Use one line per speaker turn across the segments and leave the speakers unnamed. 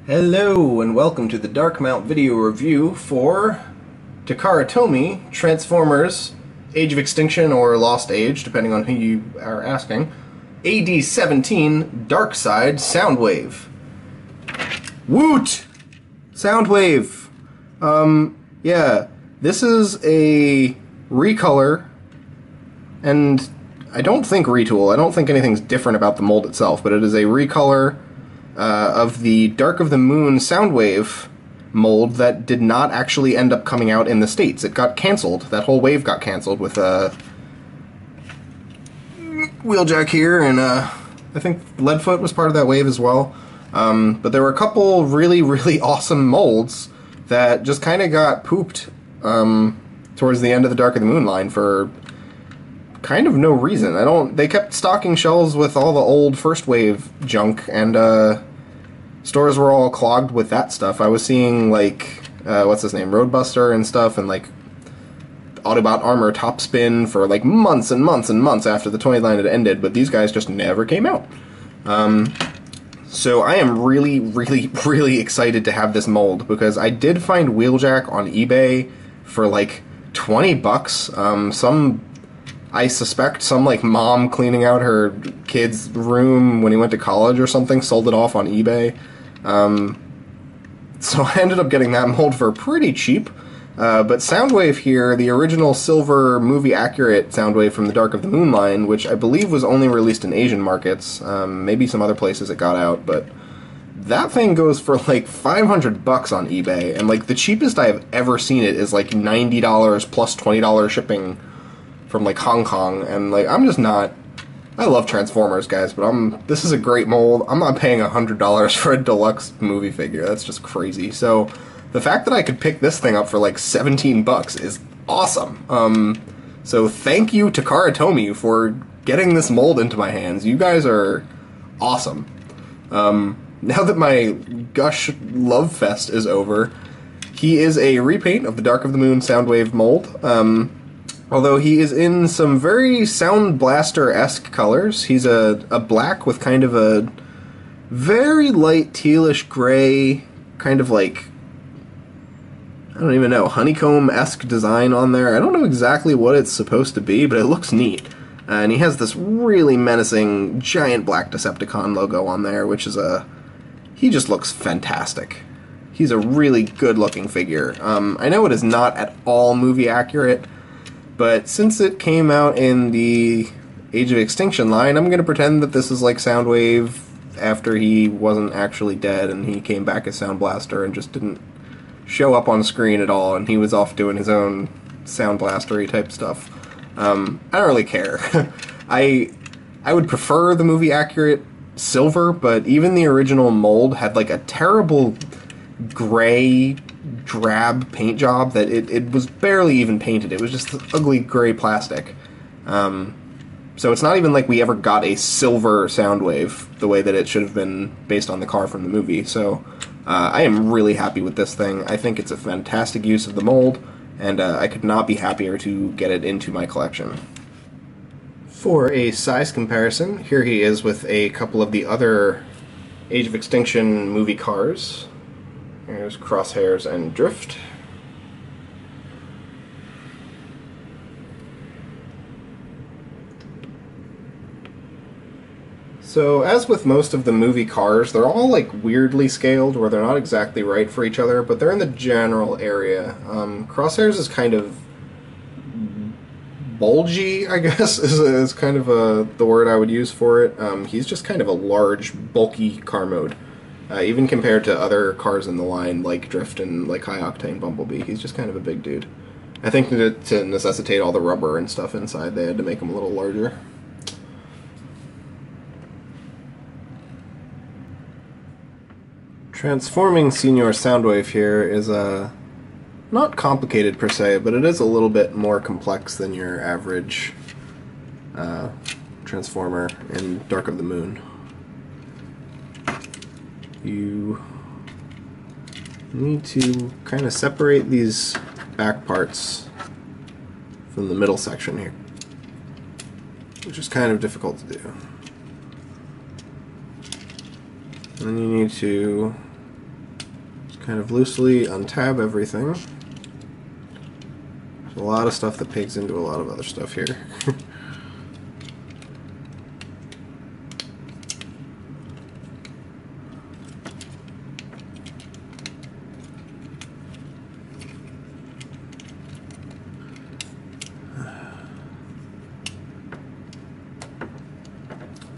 Hello and welcome to the Dark Mount video review for Takara Transformers, Age of Extinction or Lost Age, depending on who you are asking, AD17 Dark Side Soundwave. Woot! Soundwave! Yeah, this is a recolor, and I don't think retool. I don't think anything's different about the mold itself, but it is a recolor of the Dark of the Moon Soundwave mold that did not actually end up coming out in the States. It got canceled. That whole wave got canceled with Wheeljack here, and I think Leadfoot was part of that wave as well. But there were a couple really awesome molds that just kind of got pooped towards the end of the Dark of the Moon line for kind of no reason. They kept stocking shelves with all the old first wave junk, and stores were all clogged with that stuff. I was seeing, like, what's his name, Roadbuster and stuff, and, like, Autobot Armor Topspin for, like, months and months and months after the toy line had ended, but these guys just never came out. So I am really excited to have this mold, because I did find Wheeljack on eBay for, like, 20 bucks. I suspect some, like, mom cleaning out her kid's room when he went to college or something sold it off on eBay. So I ended up getting that mold for pretty cheap. But Soundwave here, the original silver movie-accurate Soundwave from the Dark of the Moon line, which I believe was only released in Asian markets, maybe some other places it got out, but that thing goes for like 500 bucks on eBay, and like the cheapest I've ever seen it is like $90 plus $20 shipping from like Hong Kong, and like I'm just not. I love Transformers, guys, but this is a great mold. I'm not paying $100 for a deluxe movie figure. That's just crazy. So the fact that I could pick this thing up for like 17 bucks is awesome. So thank you, Takara for getting this mold into my hands. You guys are awesome. Now that my Gush Love Fest is over, he is a repaint of the Dark of the Moon Soundwave mold. Although he is in some very Sound Blaster-esque colors. He's a black with kind of a very light tealish gray, kind of like, I don't even know, honeycomb-esque design on there. I don't know exactly what it's supposed to be, but it looks neat. And he has this really menacing giant black Decepticon logo on there, which is he just looks fantastic. He's a really good-looking figure. I know it is not at all movie-accurate, but since it came out in the Age of Extinction line, I'm going to pretend that this is like Soundwave after he wasn't actually dead and he came back as Sound Blaster and just didn't show up on screen at all, and he was off doing his own Sound Blastery type stuff. I don't really care. I would prefer the movie accurate silver, but even the original mold had like a terrible gray drab paint job that it was barely even painted. It was just ugly gray plastic. So it's not even like we ever got a silver Soundwave the way that it should have been based on the car from the movie. So I am really happy with this thing. I think it's a fantastic use of the mold, and I could not be happier to get it into my collection. For a size comparison, here he is with a couple of the other Age of Extinction movie cars. Here's Crosshairs and Drift. So, as with most of the movie cars, they're all like weirdly scaled, where they're not exactly right for each other, but they're in the general area. Crosshairs is kind of bulgy, I guess, is kind of the word I would use for it. He's just kind of a large, bulky car mode. Even compared to other cars in the line, like Drift and like High Octane Bumblebee, he's just kind of a big dude. I think to necessitate all the rubber and stuff inside, they had to make him a little larger. Transforming Senior Soundwave here is not complicated per se, but it is a little bit more complex than your average Transformer in Dark of the Moon. You need to kind of separate these back parts from the middle section here, which is kind of difficult to do. And then you need to kind of loosely untab everything. There's a lot of stuff that pigs into a lot of other stuff here.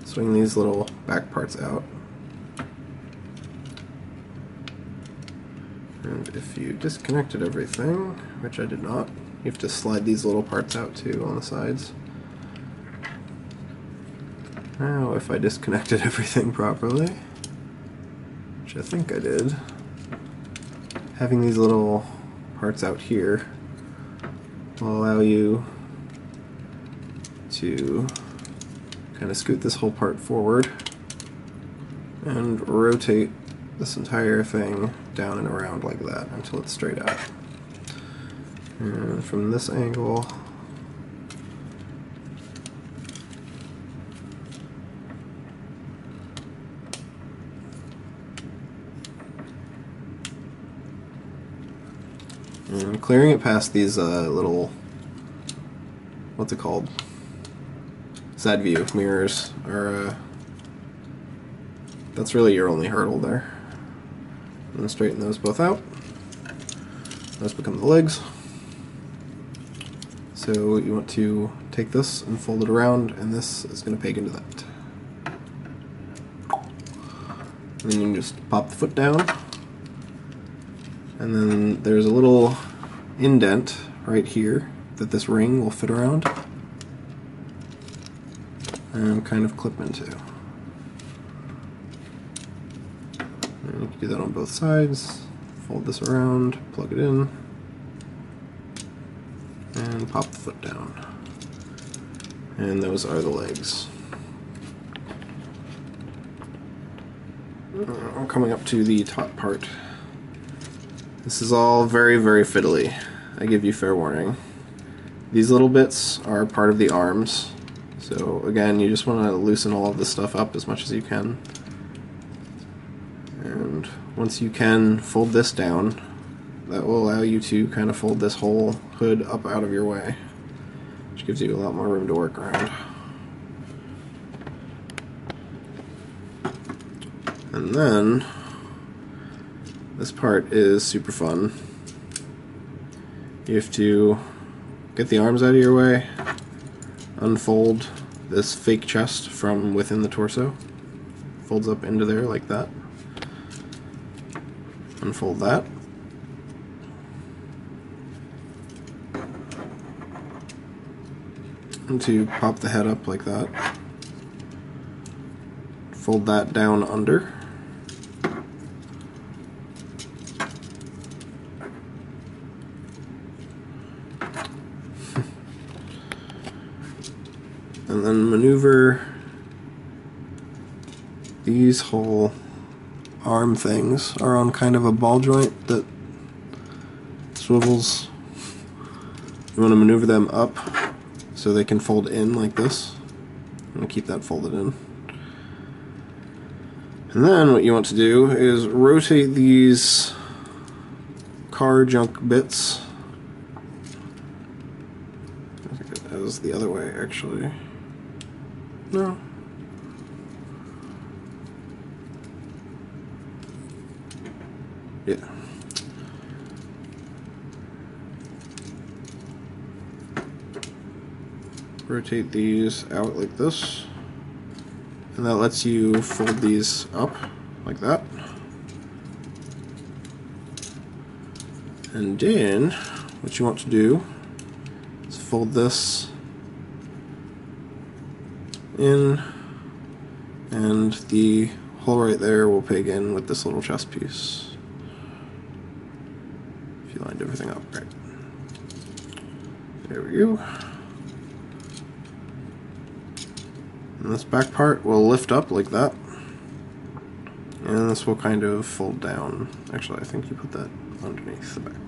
Swing these little back parts out. And if you disconnected everything, which I did not, you have to slide these little parts out too on the sides. Now, if I disconnected everything properly, which I think I did, having these little parts out here will allow you to kind of scoot this whole part forward and rotate this entire thing down and around like that until it's straight out. And from this angle, and clearing it past these little, what's it called? Side view mirrors are, that's really your only hurdle there. And then straighten those both out. Those become the legs. So you want to take this and fold it around, and this is going to peg into that. And then you can just pop the foot down. And then there's a little indent right here that this ring will fit around and kind of clip into. And you can do that on both sides. Fold this around, plug it in, and pop the foot down. And those are the legs. I'm coming up to the top part. This is all very, very fiddly. I give you fair warning. These little bits are part of the arms. So again, you just want to loosen all of this stuff up as much as you can. And once you can fold this down, that will allow you to kind of fold this whole hood up out of your way, which gives you a lot more room to work around. And then this part is super fun. You have to get the arms out of your way, unfold this fake chest from within the torso, folds up into there like that, unfold that, and to pop the head up like that, fold that down under, and then maneuver these whole arm things are on kind of a ball joint that swivels. You want to maneuver them up so they can fold in like this. I'm going to keep that folded in. And then what you want to do is rotate these car junk bits. I think it goes the other way actually. No. Yeah. Rotate these out like this, and that lets you fold these up like that. And then what you want to do is fold this in, and the hole right there will peg in with this little chest piece. If you lined everything up right. There we go. And this back part will lift up like that. And this will kind of fold down. Actually, I think you put that underneath the back part.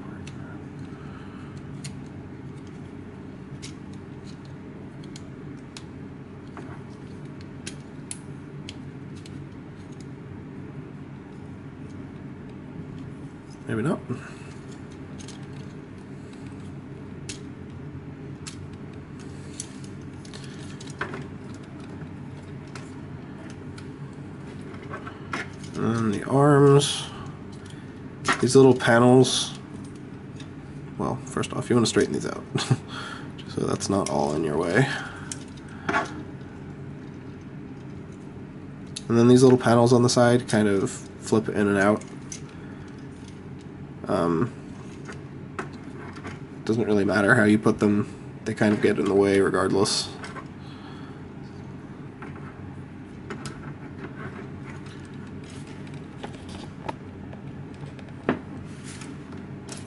Maybe not. And the arms, these little panels, well, first off, you want to straighten these out, so that's not all in your way. And then these little panels on the side kind of flip in and out. Doesn't really matter how you put them, they kind of get in the way regardless.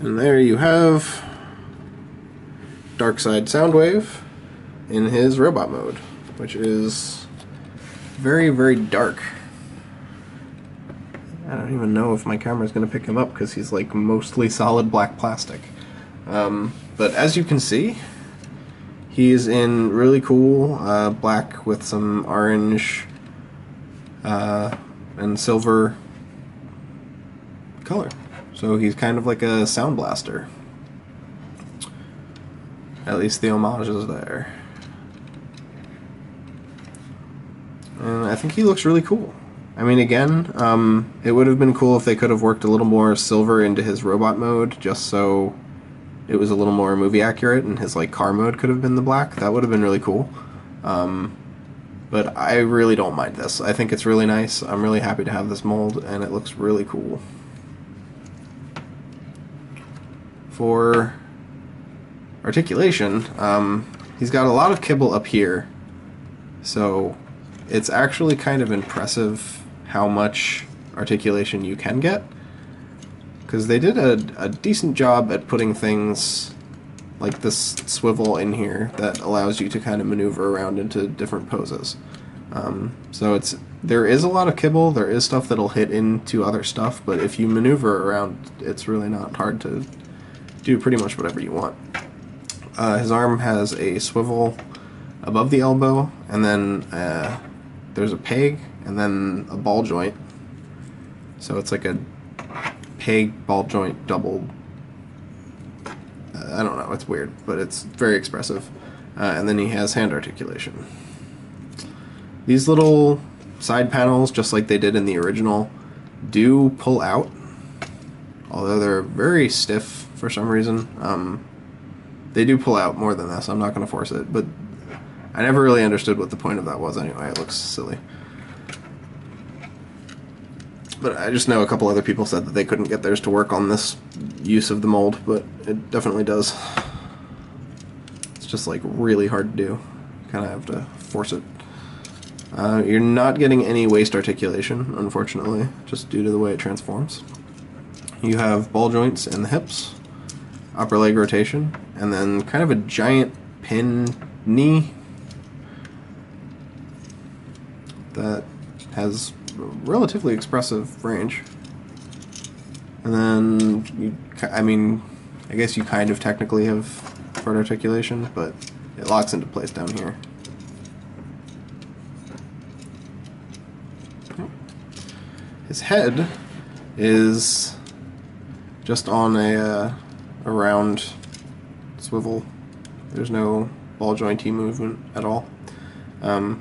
And there you have Darkside Soundwave in his robot mode, which is very, very dark. I don't even know if my camera's going to pick him up because he's like mostly solid black plastic. But as you can see, he's in really cool black with some orange and silver color. So he's kind of like a sound blaster. At least the homage is there. And I think he looks really cool. I mean, again, it would have been cool if they could have worked a little more silver into his robot mode, just so it was a little more movie accurate, and his like car mode could have been the black. That would have been really cool. But I really don't mind this. I think it's really nice. I'm really happy to have this mold, and it looks really cool. For articulation, he's got a lot of kibble up here, so it's actually kind of impressive how much articulation you can get, because they did a decent job at putting things like this swivel in here that allows you to kind of maneuver around into different poses. So there is a lot of kibble, there is stuff that'll hit into other stuff, but if you maneuver around, it's really not hard to do pretty much whatever you want. His arm has a swivel above the elbow, and then there's a peg, and then a ball joint. So it's like a peg ball joint double. I don't know, it's weird, but it's very expressive. And then he has hand articulation. These little side panels, just like they did in the original, do pull out, although they're very stiff for some reason. They do pull out more than this. I'm not going to force it, but I never really understood what the point of that was anyway. It looks silly. But I just know a couple other people said that they couldn't get theirs to work on this use of the mold, but it definitely does. It's just like really hard to do. Kind of have to force it. You're not getting any waist articulation, unfortunately, just due to the way it transforms. You have ball joints in the hips, upper leg rotation, and then kind of a giant pin knee that has relatively expressive range. And then, I guess you kind of technically have foot articulation, but it locks into place down here. His head is just on a round swivel. There's no ball jointy movement at all,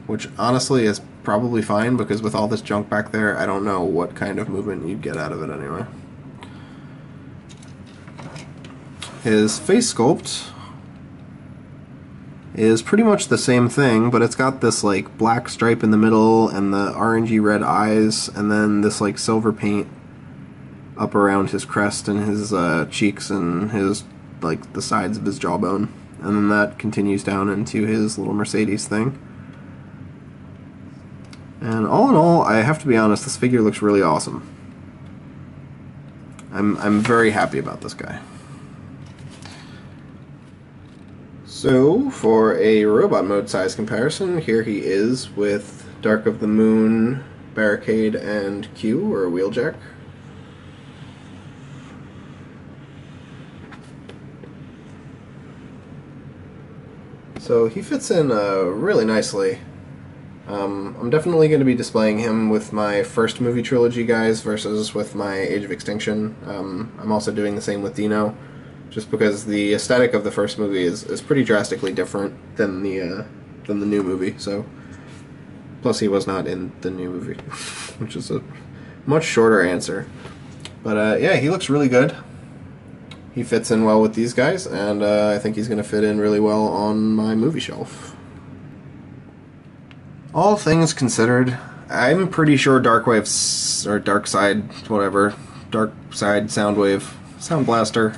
which honestly is probably fine, because with all this junk back there, I don't know what kind of movement you'd get out of it anyway. His face sculpt is pretty much the same thing, but it's got this like black stripe in the middle and the orangey red eyes, and then this like silver paint up around his crest and his cheeks and his like the sides of his jawbone, and then that continues down into his little Mercedes thing. And all in all, I have to be honest, this figure looks really awesome. I'm very happy about this guy. So, for a robot mode size comparison, here he is with Dark of the Moon, Barricade, and Q, or Wheeljack. So he fits in really nicely.
I'm definitely going to be displaying him with my first movie trilogy guys versus with my Age of Extinction. I'm also doing the same with Dino, just because the aesthetic of the first movie is pretty drastically different than the new movie. So, plus he was not in the new movie, which is a much shorter answer. But yeah, he looks really good. He fits in well with these guys, and I think he's going to fit in really well on my movie shelf. All things considered, I'm pretty sure Darkwave, or Darkside, whatever, Darkside Soundwave, Sound Blaster,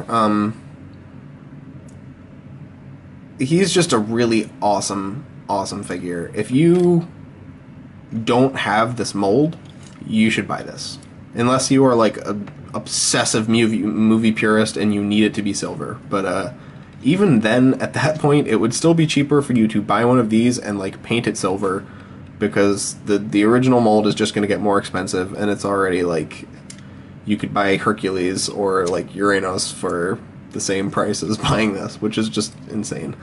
he's just a really awesome figure. If you don't have this mold, you should buy this. Unless you are like a obsessive movie purist and you need it to be silver. But even then, at that point, it would still be cheaper for you to buy one of these and like paint it silver, because the original mold is just going to get more expensive, and it's already like you could buy Hercules or like Uranus for the same price as buying this, which is just insane.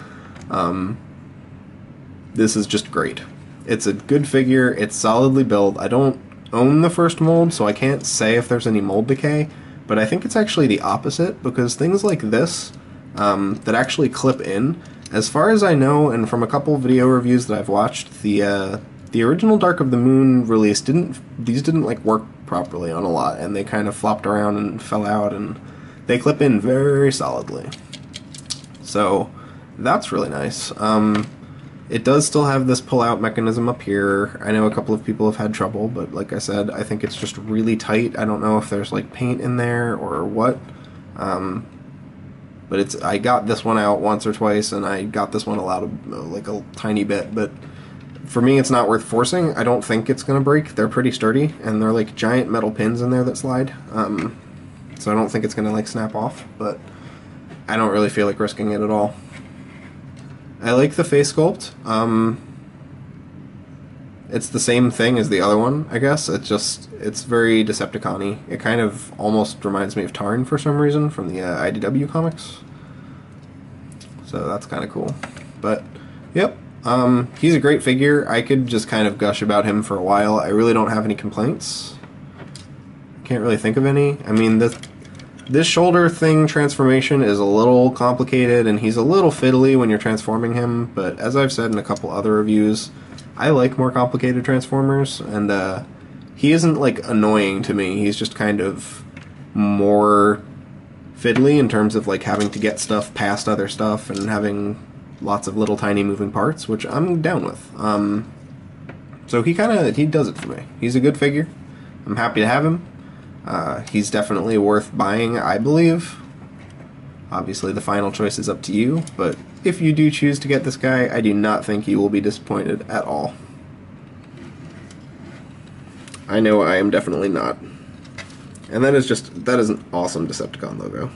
This is just great. It's a good figure. It's solidly built. I don't own the first mold, so I can't say if there's any mold decay, but I think it's actually the opposite, because things like this that actually clip in, as far as I know, and from a couple video reviews that I've watched, the original Dark of the Moon release didn't like work properly on a lot, and they kind of flopped around and fell out, and they clip in very solidly. So that's really nice. It does still have this pull-out mechanism up here. I know a couple of people have had trouble, but like I said, I think it's just really tight. I don't know if there's like paint in there or what. But I got this one out once or twice, and I got this one out like a tiny bit, but for me, it's not worth forcing. I don't think it's going to break. They're pretty sturdy, and they're like giant metal pins in there that slide. So I don't think it's going to like snap off, but I don't really feel like risking it at all. I like the face sculpt. It's the same thing as the other one, I guess. It's very Decepticon-y. It kind of almost reminds me of Tarn for some reason from the IDW comics. So that's kind of cool. But, yep. He's a great figure. I could just kind of gush about him for a while. I really don't have any complaints. Can't really think of any. I mean, this shoulder thing transformation is a little complicated, and he's a little fiddly when you're transforming him, but as I've said in a couple other reviews, I like more complicated Transformers, and he isn't like annoying to me. He's just kind of more fiddly in terms of like having to get stuff past other stuff and having lots of little tiny moving parts, which I'm down with. So he does it for me. He's a good figure. I'm happy to have him. He's definitely worth buying, I believe. Obviously, the final choice is up to you, but if you do choose to get this guy, I do not think you will be disappointed at all. I know I am definitely not. And that is an awesome Decepticon logo.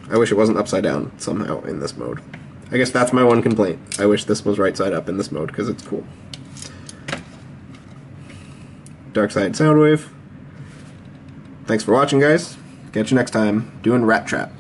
I wish it wasn't upside down somehow in this mode. I guess that's my one complaint. I wish this was right side up in this mode, because it's cool. Darkside Soundwave. Thanks for watching, guys. Catch you next time, doing Rat Trap.